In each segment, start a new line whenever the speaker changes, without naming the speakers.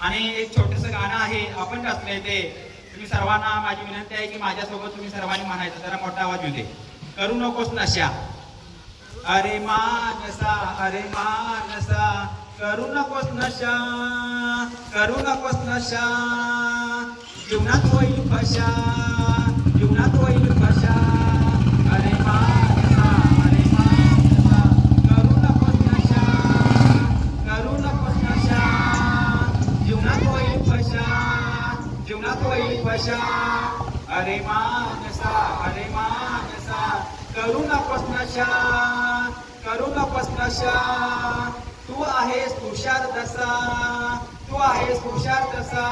आणि एक छोटंसं गाणं आहे आपण रचलंय ते. तुम्ही सर्वांना माझी विनंती आहे की माझ्यासोबत तुम्ही सर्वांनी म्हणायचं, जरा मोठा आवाज येऊ दे. करू नकोस नशा अरे मानसा, अरे मानसा, करू नकोस नशा, करू नकोस नशा, जीवनात होईल फशा, जीवनात होईल फशा. अरे मानसा, अरे मानसा, करू नकोस नशा, करू नकोस नशा, जीवनात होईल फशा, जीवनात होईल फशा. अरे मानसा, अरे मानसा, करू नकोस नशा, करू नकोस नशा. तू आहेस हुशार तसा, तू आहेस हुशार तसा.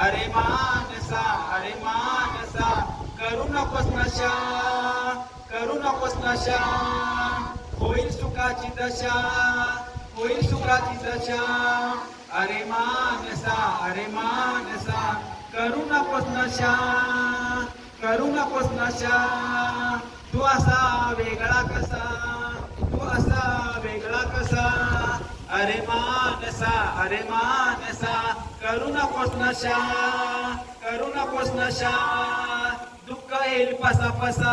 अरे मानसा, अरे मानसा, करू नकोस नशा, करू नकोस नशा. होईल सुखाची दशा, होईल सुखाची दशा. अरे मानसा, अरे मानसा, करू नकोस नशा, करू नकोस नशा. तू असा वेगळा कसा, तू असा वेगळा कसा. अरे मानसा, अरे मानसा, करू नकोस नशा, करू नकोस नशा. दुःख येईल पसा पसा,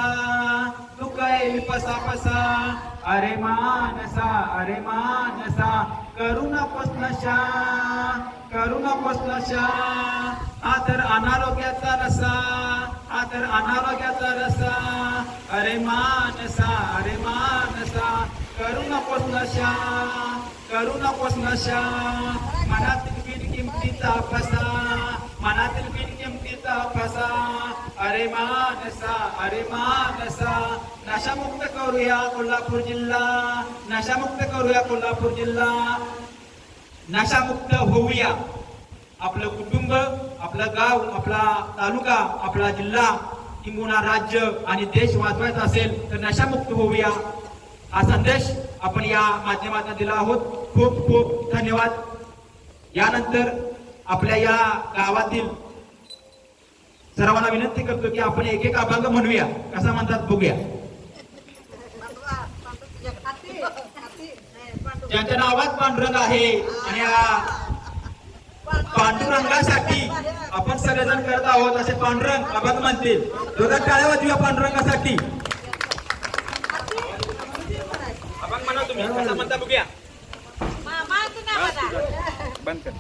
दुःख येईल पसा पसा. अरे मानसा, अरे मानसा, करू नकोस नशा, करू नकोस नशा. हा तर अनारोग्याचा रसा, हा तर अनारोग्याचा रसा. अरे मानसा, अरे मानसा, करू नकोस नशा, करू नकोस नशा. मनातील बिनकिमतीचा फसा, मनातील बिनकिमतीचा फसा. अरे मानसा, अरे मानसा, नशामुक्त करूया कोल्हापूर जिल्हा, नशामुक्त करूया कोल्हापूर जिल्हा. नशामुक्त होऊया. आपलं कुटुंब, आपलं गाव, आपला तालुका, आपला जिल्हा, किंबहुना राज्य आणि देश वाचवायचा असेल तर नशामुक्त होऊया. हा संदेश आपण या माध्यमातून दिला आहोत. खूप खूप धन्यवाद. यानंतर आपल्या या गावातील सर्वांना विनंती करतो की आपण एक एक अभंग म्हणूया. कसा म्हणतात बघूया. ज्यांच्या नावात पांडुरंग आहे आणि या पांडुरंगासाठी आपण सगळेजण करत आहोत असे पांडुरंग अभंग म्हणतील. दोघात टाळ्या वाजवूया पांडुरंगासाठी. अभंग म्हणा तुम्ही. कसा म्हणता बघूया.
बंद कर.